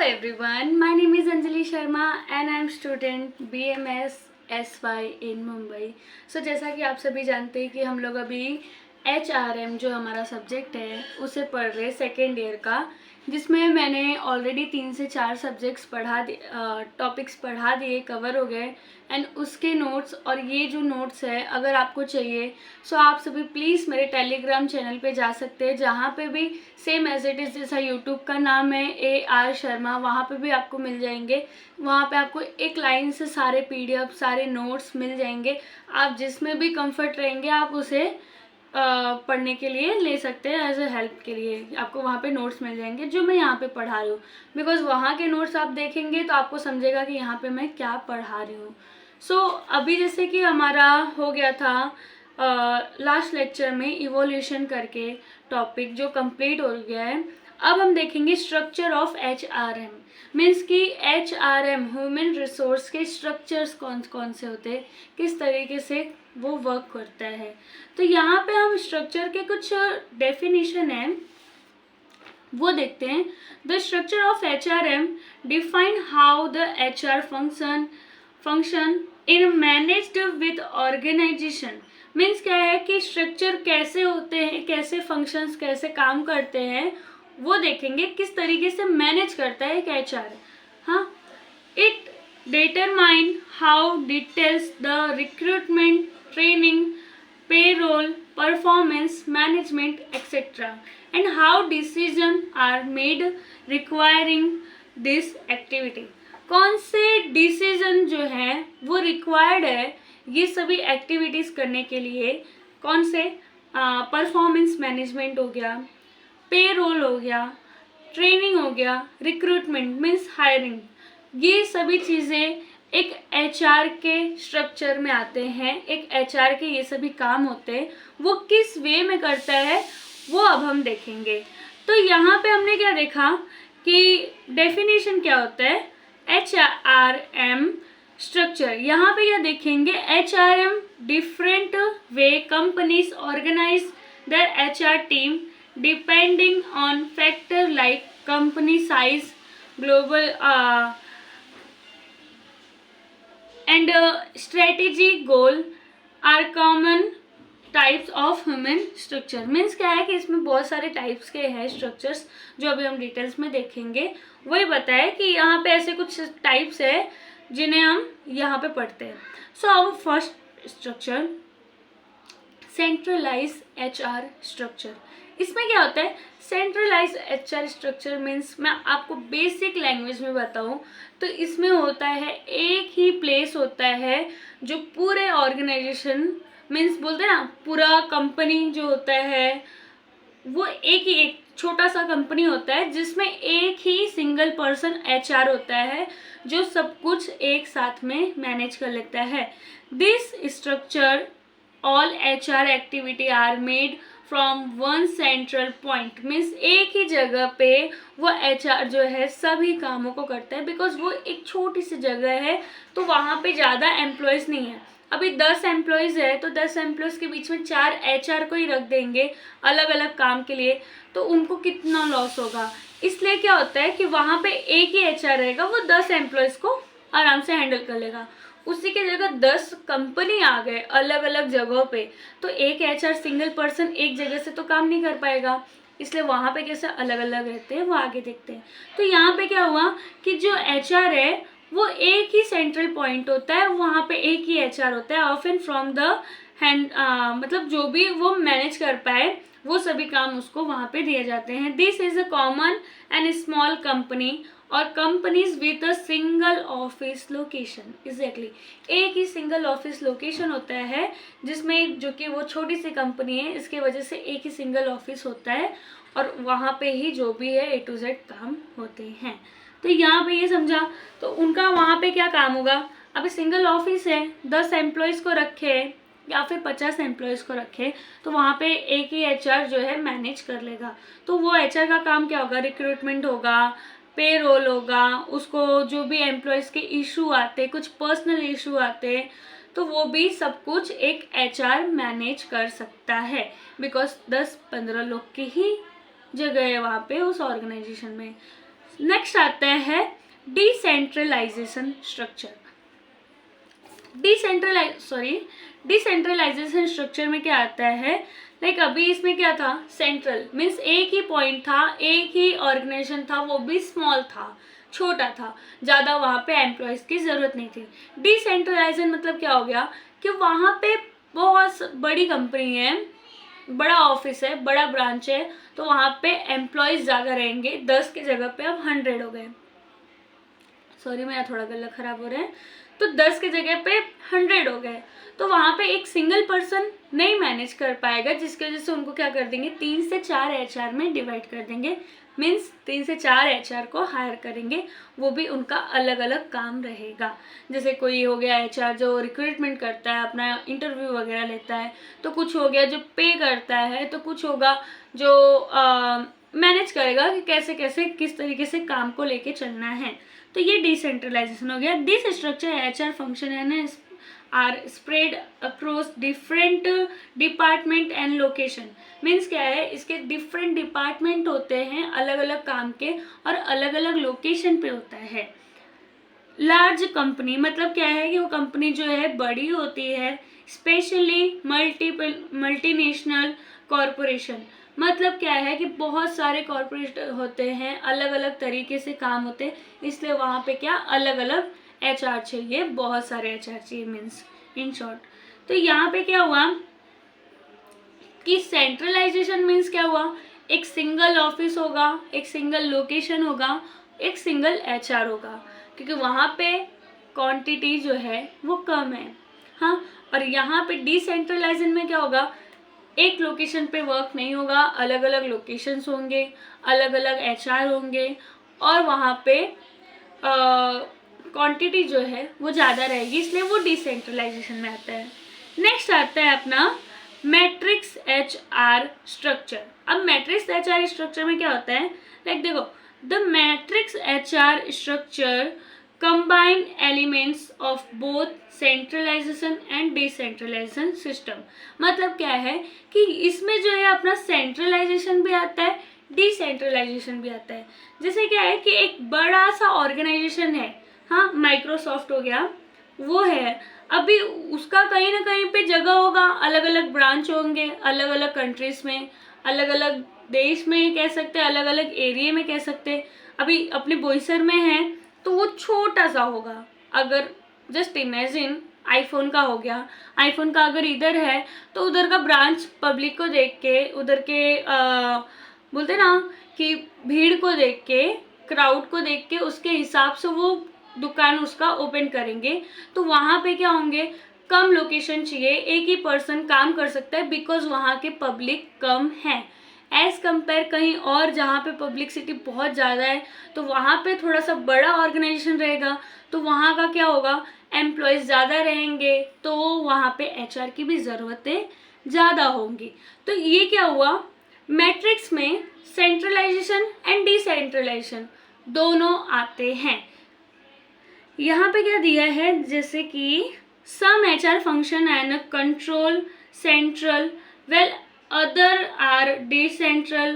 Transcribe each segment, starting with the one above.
everyone, my name is Anjali Sharma and I am student BMS SY in Mumbai. जैसा कि आप सभी जानते हैं कि हम लोग अभी HRM जो हमारा सब्जेक्ट है उसे पढ़ रहे सेकेंड ईयर का, जिसमें मैंने ऑलरेडी 3 से 4 सब्जेक्ट्स टॉपिक्स पढ़ा दिए, कवर हो गए। एंड उसके नोट्स और ये जो नोट्स है अगर आपको चाहिए सो आप सभी प्लीज़ मेरे टेलीग्राम चैनल पे जा सकते हैं, जहाँ पे भी सेम एज इट इज़ जैसा यूट्यूब का नाम है AR शर्मा, वहाँ पे भी आपको मिल जाएंगे। वहाँ पे आपको एक लाइन से सारे PDF सारे नोट्स मिल जाएंगे। आप जिसमें भी कंफर्ट रहेंगे आप उसे पढ़ने के लिए ले सकते हैं, एज ए हेल्प के लिए आपको वहाँ पे नोट्स मिल जाएंगे जो मैं यहाँ पे पढ़ा रही हूँ। बिकॉज वहाँ के नोट्स आप देखेंगे तो आपको समझेगा कि यहाँ पे मैं क्या पढ़ा रही हूँ। अभी जैसे कि हमारा हो गया था लास्ट लेक्चर में इवोल्यूशन करके टॉपिक जो कंप्लीट हो गया है। अब हम देखेंगे स्ट्रक्चर ऑफ HRM, मीन्स कि HRM ह्यूमन रिसोर्स के स्ट्रक्चर्स कौन कौन से होते हैं, किस तरीके से वो वर्क करता है। तो यहाँ पे हम स्ट्रक्चर के कुछ डेफिनेशन है वो देखते हैं। The structure of HRM define how the HR function in managed with organisation. Means क्या है कि स्ट्रक्चर कैसे होते हैं, कैसे फंक्शंस कैसे काम करते हैं वो देखेंगे, किस तरीके से मैनेज करता है एक HR। हाँ, it determine how details the recruitment, training, payroll, performance management, etc. and how decisions are made requiring this activity। कौन से डिसीजन जो है वो रिक्वायर्ड है ये सभी एक्टिविटीज करने के लिए। कौन से? परफॉर्मेंस मैनेजमेंट हो गया, पे रोल हो गया, ट्रेनिंग हो गया, रिक्रूटमेंट मीन्स हायरिंग, ये सभी चीज़ें एक HR के स्ट्रक्चर में आते हैं। एक HR के ये सभी काम होते हैं, वो किस वे में करता है वो अब हम देखेंगे। तो यहाँ पे हमने क्या देखा कि डेफिनेशन क्या होता है HRM स्ट्रक्चर। यहाँ पे क्या देखेंगे HRM different way companies organise their HR team depending on factor like company size, global and strategy goal are common types of human structure. Means क्या है कि इसमें बहुत सारे टाइप्स के हैं स्ट्रक्चर्स जो अभी हम डिटेल्स में देखेंगे। वही बताया कि यहाँ पे ऐसे कुछ टाइप्स है जिन्हें हम यहाँ पे पढ़ते हैं। अब first structure centralise HR structure. इसमें क्या होता है सेंट्रलाइज HR स्ट्रक्चर मीन्स मैं आपको बेसिक लैंग्वेज में बताऊं तो इसमें होता है एक ही प्लेस होता है जो पूरे ऑर्गेनाइजेशन मीन्स बोलते हैं ना, पूरा कंपनी जो होता है वो एक छोटा सा कंपनी होता है जिसमें एक ही सिंगल पर्सन HR होता है जो सब कुछ एक साथ में मैनेज कर लेता है। This structure all HR activity are made from one central point. Means एक ही जगह पे वो HR जो है सभी कामों को करता है। बिकॉज वो एक छोटी सी जगह है तो वहाँ पे ज़्यादा एम्प्लॉयज़ नहीं है। अभी 10 एम्प्लॉयज़ है तो 10 एम्प्लॉयज़ के बीच में 4 HR को ही रख देंगे अलग अलग काम के लिए, तो उनको कितना लॉस होगा। इसलिए क्या होता है कि वहाँ पे एक ही HR रहेगा, वो 10 एम्प्लॉयज़ को आराम से हैंडल कर लेगा। उसी की जगह 10 कंपनी आ गए अलग अलग जगहों पे तो एक HR सिंगल पर्सन एक जगह से तो काम नहीं कर पाएगा। इसलिए वहाँ पे कैसे अलग अलग रहते हैं वो आगे देखते हैं। तो यहाँ पे क्या हुआ कि जो HR है वो एक ही सेंट्रल पॉइंट होता है, वहाँ पे एक ही HR होता है। ऑफन फ्रॉम द हैंड मतलब जो भी वो मैनेज कर पाए वो सभी काम उसको वहाँ पे दिए जाते हैं। This is a common and small company और companies with a single office location. Exactly एक ही सिंगल ऑफिस लोकेशन होता है जिसमें, जो कि वो छोटी सी कंपनी है इसके वजह से एक ही सिंगल ऑफिस होता है और वहाँ पे ही जो भी है A to Z काम होते हैं। तो यहाँ पे ये समझा तो उनका वहाँ पे क्या काम होगा। अभी सिंगल ऑफिस है, 10 एम्प्लॉयज़ को रखे या फिर 50 एम्प्लॉयज़ को रखे तो वहाँ पे एक ही HR जो है मैनेज कर लेगा। तो वो HR का काम क्या होगा, रिक्रूटमेंट होगा, पे रोल होगा, उसको जो भी एम्प्लॉयज़ के इशू आते, कुछ पर्सनल इशू आते तो वो भी सब कुछ एक HR मैनेज कर सकता है। बिकॉज 10-15 लोग की ही जगह है वहाँ पे उस ऑर्गेनाइजेशन में। नेक्स्ट आता है डिसेंट्रलाइजेशन स्ट्रक्चर। डिसेंट्रलाइजेशन स्ट्रक्चर में क्या आता है, लाइक अभी इसमें क्या था, सेंट्रल मीन्स एक ही पॉइंट था, एक ही ऑर्गेनाइजेशन था, वो भी स्मॉल था, छोटा था, ज़्यादा वहाँ पे एम्प्लॉयज़ की ज़रूरत नहीं थी। डिसेंट्रलाइजेशन मतलब क्या हो गया कि वहाँ पे बहुत बड़ी कंपनी है, बड़ा ऑफिस है, बड़ा ब्रांच है, तो वहाँ पे एम्प्लॉयज़ ज़्यादा रहेंगे, 10 की जगह पे अब 100 हो गए। सॉरी मेरा थोड़ा गला खराब हो रहा है। तो 10 की जगह पे 100 हो गए, तो वहाँ पे एक सिंगल पर्सन नहीं मैनेज कर पाएगा, जिसकी वजह से उनको क्या कर देंगे, 3 से 4 HR में डिवाइड कर देंगे। मीन्स 3 से 4 HR को हायर करेंगे, वो भी उनका अलग अलग काम रहेगा। जैसे कोई हो गया HR जो रिक्रूटमेंट करता है, अपना इंटरव्यू वगैरह लेता है, तो कुछ हो गया जो पे करता है, तो कुछ होगा जो मैनेज करेगा कि कैसे कैसे किस तरीके से काम को लेके चलना है। तो ये डिसेंट्रलाइजेशन हो गया। दिस स्ट्रक्चर HR फंक्शन है ना are spread across different department and location. Means क्या है, इसके डिफरेंट डिपार्टमेंट होते हैं अलग अलग काम के, और अलग अलग लोकेशन पे होता है। लार्ज कंपनी मतलब क्या है कि वो कंपनी जो है बड़ी होती है, स्पेशली मल्टीनेशनल कॉरपोरेशन मतलब क्या है कि बहुत सारे कॉरपोरेट होते हैं, अलग अलग तरीके से काम होते हैं, इसलिए वहाँ पे क्या अलग अलग HR चाहिए, बहुत सारे HR चाहिए, मीन्स इन शॉर्ट। तो यहाँ पे क्या हुआ कि सेंट्रलाइजेशन मीन्स क्या हुआ, एक सिंगल ऑफिस होगा, एक सिंगल लोकेशन होगा, एक सिंगल HR होगा, क्योंकि वहाँ पे क्वांटिटी जो है वो कम है। हाँ, और यहाँ पे डिसेंट्रलाइजेशन में क्या होगा, एक लोकेशन पे वर्क नहीं होगा, अलग अलग लोकेशंस होंगे, अलग अलग HR होंगे, और वहाँ पे क्वांटिटी जो है वो ज़्यादा रहेगी, इसलिए वो डिसेंट्रलाइजेशन में आता है। नेक्स्ट आता है अपना मैट्रिक्स HR स्ट्रक्चर। अब मैट्रिक्स HR स्ट्रक्चर में क्या होता है, लाइक देखो, the matrix HR structure combine elements of both centralization and decentralization system। मतलब क्या है कि इसमें जो है अपना सेंट्रलाइजेशन भी आता है, डिसेंट्रलाइजेशन भी आता है। जैसे क्या है कि एक बड़ा सा ऑर्गेनाइजेशन है, हाँ माइक्रोसॉफ्ट हो गया, वो है, अभी उसका कहीं ना कहीं पे जगह होगा, अलग अलग ब्रांच होंगे, अलग अलग कंट्रीज में, अलग अलग देश में कह सकते हैं, अलग अलग एरिया में कह सकते हैं। अभी अपने बोईसर में है तो वो छोटा सा होगा। अगर जस्ट इमेजिन आईफोन का हो गया, आईफोन का अगर इधर है तो उधर का ब्रांच पब्लिक को देख के, उधर के बोलते ना कि भीड़ को देख के, क्राउड को देख के, उसके हिसाब से वो दुकान उसका ओपन करेंगे। तो वहाँ पे क्या होंगे, कम लोकेशन चाहिए, एक ही पर्सन काम कर सकता है, बिकॉज वहाँ के पब्लिक कम है एज कंपेयर कहीं और जहाँ पे पब्लिसिटी बहुत ज़्यादा है, तो वहाँ पे थोड़ा सा बड़ा ऑर्गेनाइजेशन रहेगा, तो वहाँ का क्या होगा, एम्प्लॉयज़ ज़्यादा रहेंगे, तो वहाँ पे HR की भी ज़रूरतें ज़्यादा होंगी। तो ये क्या हुआ, मैट्रिक्स में सेंट्रलाइजेशन एंड डिसेंट्रलाइजेशन दोनों आते हैं। यहाँ पे क्या दिया है, जैसे कि सम HR function and control central well other are decentral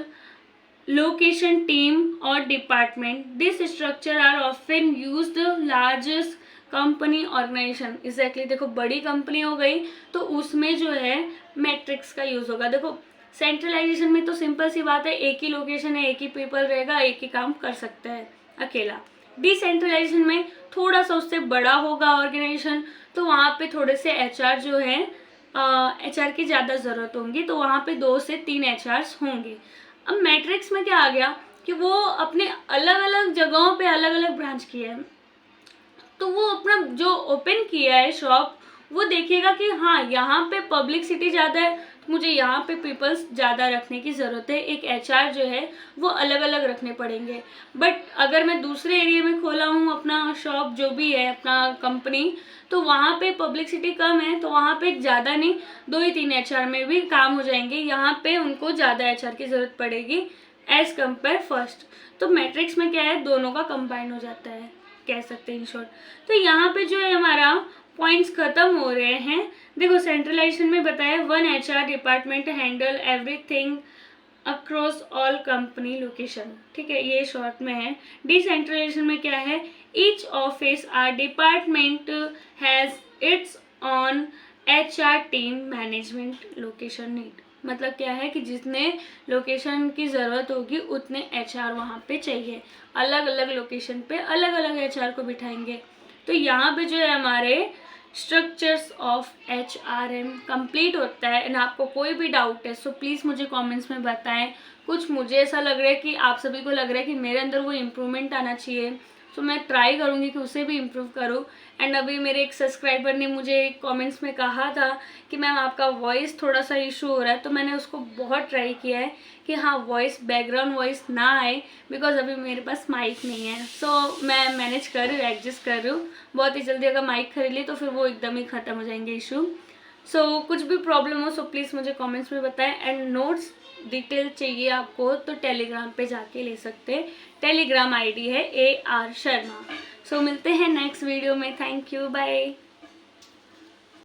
location team or department. This structure are often used largest company organization। Exactly, देखो बड़ी कंपनी हो गई तो उसमें जो है मैट्रिक्स का यूज होगा। देखो सेंट्रलाइजेशन में तो सिंपल सी बात है, एक ही लोकेशन है, एक ही पीपल रहेगा, एक ही काम कर सकता है अकेला। डिसेंट्रलाइजेशन में थोड़ा सा उससे बड़ा होगा ऑर्गेनाइजेशन, तो वहाँ पे थोड़े से HR जो है HR की ज़्यादा ज़रूरत होंगी, तो वहाँ पे 2 से 3 HRs होंगे। अब मैट्रिक्स में क्या आ गया कि वो अपने अलग अलग जगहों पे अलग अलग ब्रांच किया है, तो वो अपना जो ओपन किया है शॉप, वो देखिएगा कि हाँ यहाँ पे पब्लिसिटी ज़्यादा है, तो मुझे यहाँ पे पीपल्स ज़्यादा रखने की ज़रूरत है, एक HR जो है वो अलग अलग रखने पड़ेंगे। बट अगर मैं दूसरे एरिया में खोला हूँ अपना शॉप, जो भी है अपना कंपनी, तो वहाँ पे पब्लिसिटी कम है, तो वहाँ पे ज़्यादा नहीं, 2 ही 3 HR में भी काम हो जाएंगे। यहाँ पे उनको ज़्यादा HR की ज़रूरत पड़ेगी एज कम्पेयर फर्स्ट। तो मैट्रिक्स में क्या है, दोनों का कंबाइन हो जाता है, कह सकते हैं इन शॉर्ट। तो यहाँ पे जो है हमारा पॉइंट्स खत्म हो रहे हैं। देखो सेंट्रलाइजेशन में बताया 1 HR department handle everything across all company location, ठीक है, ये शॉर्ट में है। डिसेंट्रलाइजेशन में क्या है, each office or department has its own HR team management location need. मतलब क्या है कि जितने लोकेशन की ज़रूरत होगी उतने HR वहाँ पे चाहिए, अलग अलग लोकेशन पे अलग अलग HR को बिठाएंगे। तो यहाँ पे जो है हमारे स्ट्रक्चर्स ऑफ HRM कंप्लीट होता है। एंड आपको कोई भी डाउट है सो प्लीज़ मुझे कमेंट्स में बताएं। कुछ मुझे ऐसा लग रहा है कि आप सभी को लग रहा है कि मेरे अंदर वो इम्प्रूवमेंट आना चाहिए, तो मैं ट्राई करूँगी कि उसे भी इम्प्रूव करूँ। एंड अभी मेरे एक सब्सक्राइबर ने मुझे कमेंट्स में कहा था कि मैम आपका वॉइस थोड़ा सा इशू हो रहा है, तो मैंने उसको बहुत ट्राई किया है कि हाँ वॉइस बैकग्राउंड वॉइस ना आए, बिकॉज अभी मेरे पास माइक नहीं है। सो मैं मैनेज कर रही हूँ, एडजस्ट कर रही हूँ। बहुत ही जल्दी अगर माइक खरीद ली तो फिर वो एकदम ही ख़त्म हो जाएंगे इशू। सो कुछ भी प्रॉब्लम हो सो प्लीज़ मुझे कमेंट्स में बताएं। एंड नोट्स डिटेल चाहिए आपको तो टेलीग्राम पे जाके ले सकते हैं। टेलीग्राम ID है AR शर्मा। सो मिलते हैं नेक्स्ट वीडियो में। Thank you, bye.